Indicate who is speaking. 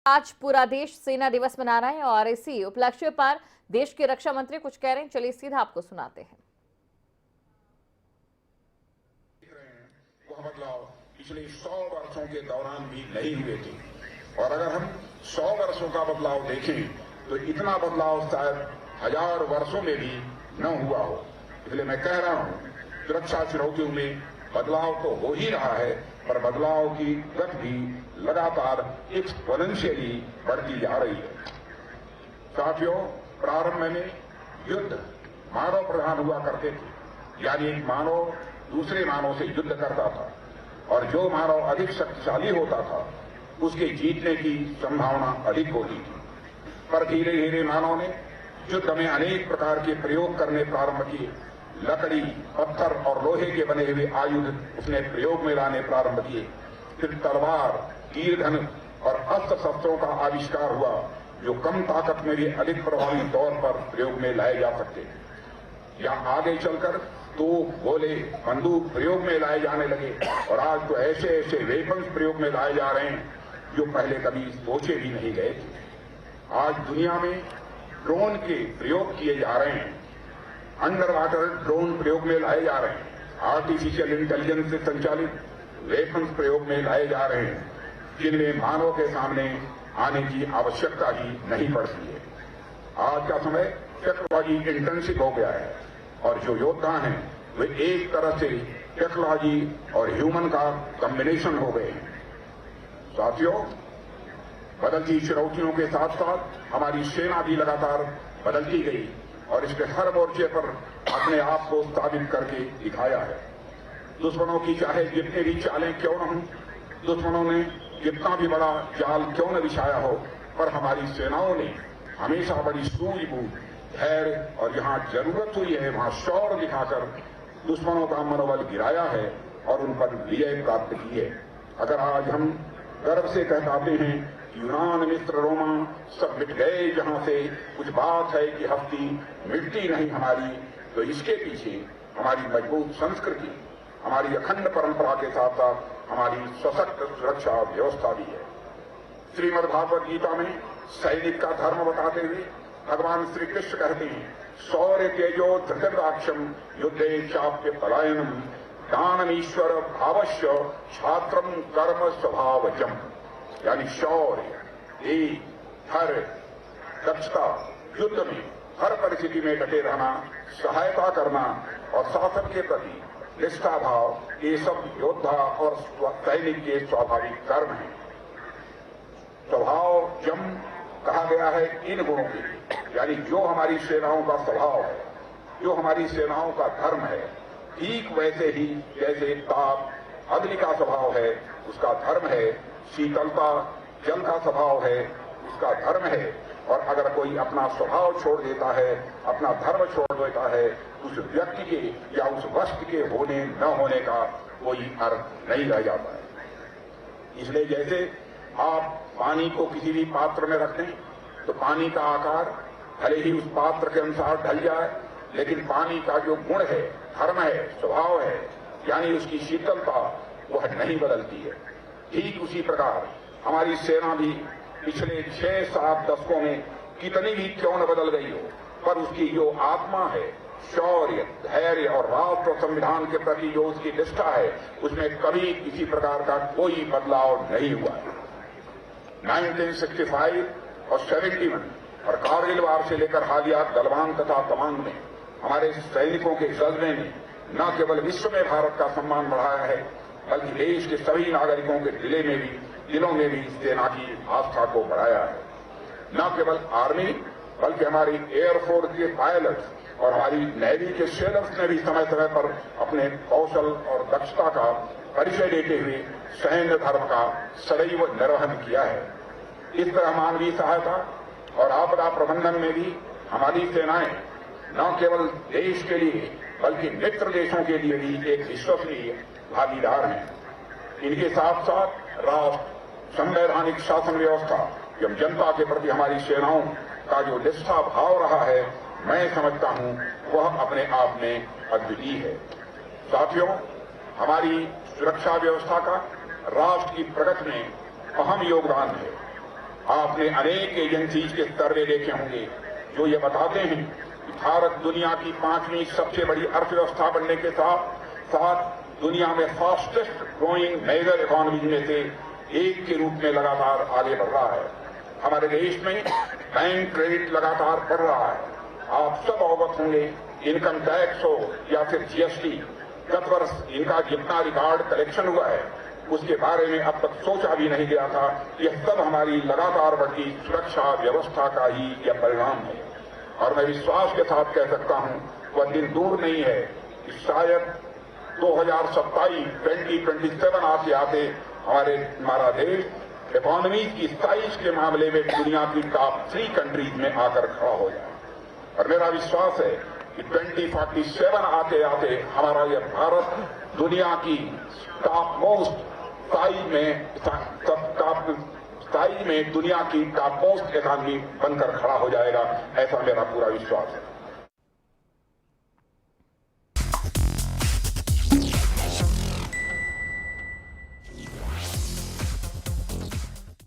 Speaker 1: आज पूरा देश सेना दिवस मना रहा है और इसी उपलक्ष्य पर देश के रक्षा मंत्री कुछ कह रहे हैं। चलिए सीधा आपको सुनाते हैं।
Speaker 2: वह बदलाव पिछले 100 वर्षों के दौरान भी नहीं हुए थे और अगर हम 100 वर्षों का बदलाव देखें तो इतना बदलाव शायद 1000 वर्षों में भी न हुआ हो। इसलिए मैं कह रहा हूं, सुरक्षा चुनौतियों में बदलाव तो हो ही रहा है, पर बदलाव की गति भी लगातार एक्सपोनेंशियली बढ़ती जा रही है। साथियों, प्रारंभ में युद्ध मानव प्रधान हुआ करते थे, यानी एक मानव दूसरे मानव से युद्ध करता था और जो मानव अधिक शक्तिशाली होता था उसके जीतने की संभावना अधिक होती थी। पर धीरे धीरे मानव ने युद्ध में अनेक प्रकार के प्रयोग करने प्रारंभ किए। लकड़ी, पत्थर और लोहे के बने हुए आयुध उसने प्रयोग में लाने प्रारंभ किए। फिर तलवार, तीर धनुष और अस्त्र शस्त्रों का आविष्कार हुआ जो कम ताकत में भी अधिक प्रभावी तौर पर प्रयोग में लाए जा सकते हैं। या आगे चलकर तोप, गोले, बंदूक प्रयोग में लाए जाने लगे और आज तो ऐसे ऐसे वेपन्स प्रयोग में लाए जा रहे हैं जो पहले कभी सोचे भी नहीं गए थे। आज दुनिया में ड्रोन के प्रयोग किए जा रहे हैं, अंडर वाटर ड्रोन प्रयोग में लाए जा रहे हैं, आर्टिफिशियल इंटेलिजेंस से संचालित वेपन्स प्रयोग में लाए जा रहे हैं, जिनमें मानव के सामने आने की आवश्यकता ही नहीं पड़ती है। आज का समय टेक्नोलॉजी इंटेंसिव हो गया है और जो योद्धा हैं वे एक तरह से टेक्नोलॉजी और ह्यूमन का कॉम्बिनेशन हो गए हैं। साथियों, बदलती चुनौतियों के साथ साथ हमारी सेना भी लगातार बदलती गई और इसके हर मोर्चे पर अपने आप को साबित करके दिखाया है। दुश्मनों की चाहे जितने भी चालें क्यों न हों, दुश्मनों ने जितना भी बड़ा जाल क्यों न बिछाया हो, पर हमारी सेनाओं ने हमेशा बड़ी सूझबूझ, धैर्य और जहां जरूरत हुई है वहां शौर्य दिखाकर दुश्मनों का मनोबल गिराया है और उन पर विजय प्राप्त की है। अगर आज हम गर्व से कह पाते हैं कि यूनान, मिस्र, रोमा सब मिट गए जहां से, कुछ बात है कि हस्ती मिटती नहीं हमारी, तो इसके पीछे हमारी मजबूत संस्कृति, हमारी अखंड परंपरा के साथ साथ हमारी सशक्त सुरक्षा व्यवस्था भी है। श्रीमद् भागवत गीता में सैनिक का धर्म बताते हुए भगवान श्री कृष्ण कहते हैं, शौर्य तेजो धृतराक्षम युद्धे चाप्य पलायनम दानमीश्वर भावश्य छात्रम कर्म स्वभावजम। यानी शौर्य, तेज, धैर्य, दक्षता, युद्ध में हर परिस्थिति में डटे रहना, सहायता करना और शासन के प्रति निष्ठा भाव, ये सब योद्धा और सैनिक के स्वाभाविक कर्म हैं। स्वभाव जम कहा गया है इन गुणों के लिए, यानी जो हमारी सेनाओं का स्वभाव है, जो हमारी सेनाओं का धर्म है, ठीक वैसे ही जैसे ताप अग्नि का स्वभाव है उसका धर्म है, शीतलता जल का स्वभाव है उसका धर्म है, और अगर कोई अपना स्वभाव छोड़ देता है, अपना धर्म छोड़ देता है, उस व्यक्ति के या उस वस्तु के होने न होने का कोई अर्थ नहीं रह जाता है। इसलिए जैसे आप पानी को किसी भी पात्र में रखें तो पानी का आकार भले ही उस पात्र के अनुसार ढल जाए, लेकिन पानी का जो गुण है, धर्म है, स्वभाव है, यानी उसकी शीतलता वह नहीं बदलती है। ठीक उसी प्रकार हमारी सेना भी पिछले 6-7 दशकों में कितनी भी क्यों न बदल गई हो, पर उसकी जो आत्मा है, शौर्य, धैर्य और राष्ट्र संविधान के प्रति जो उसकी निष्ठा है, उसमें कभी किसी प्रकार का कोई बदलाव नहीं हुआ है। 1965 और 71 और कारगिल वार से लेकर हालिया गलवान तथा तवांग में हमारे सैनिकों के जज्बे ने न केवल विश्व में भारत का सम्मान बढ़ाया है, बल्कि देश के सभी नागरिकों के दिलों में भी सेना की आस्था को बढ़ाया है। न केवल आर्मी बल्कि हमारी एयरफोर्स के पायलट्स और हमारी नेवी के सेलर्स ने भी समय समय पर अपने कौशल और दक्षता का परिचय देते हुए सैन्य धर्म का सदैव निर्वहन किया है। इस तरह मानवीय सहायता और आपदा प्रबंधन में भी हमारी सेनाएं न केवल देश के लिए बल्कि मित्र देशों के लिए भी एक विश्वसनीय भागीदार हैं। इनके साथ साथ राष्ट्र, संवैधानिक शासन व्यवस्था एवं जनता के प्रति हमारी सेनाओं का जो निष्ठा भाव रहा है, मैं समझता हूं वह अपने आप में अद्वितीय है। साथियों, हमारी सुरक्षा व्यवस्था का राष्ट्र की प्रगति में अहम योगदान है। आपने अनेक एजेंसीज के सर्वे देखे होंगे जो ये बताते हैं कि भारत दुनिया की 5वीं सबसे बड़ी अर्थव्यवस्था बनने के साथ साथ दुनिया में फास्टेस्ट ग्रोइंग मेजर इकोनॉमी में से एक के रूप में लगातार आगे बढ़ रहा है। हमारे देश में बैंक क्रेडिट लगातार बढ़ रहा है। आप सब अवगत होंगे, इनकम टैक्स हो या फिर जीएसटी, गत वर्ष इनका जितना रिकॉर्ड कलेक्शन हुआ है उसके बारे में अब तक सोचा भी नहीं गया था। यह सब हमारी लगातार बढ़ती सुरक्षा व्यवस्था का ही यह परिणाम है और मैं विश्वास के साथ कह सकता हूं वह दिन दूर नहीं है कि शायद 2027 आते आते हमारा देश इकोनॉमी की साइज के मामले में दुनिया की टॉप 3 कंट्रीज में आकर खड़ा हो जाए और मेरा विश्वास है कि 2047 आते आते हमारा यह भारत दुनिया की टॉप मोस्ट साइज में दुनिया की टॉप मोस्ट इकोनॉमी बनकर खड़ा हो जाएगा, ऐसा मेरा पूरा विश्वास है।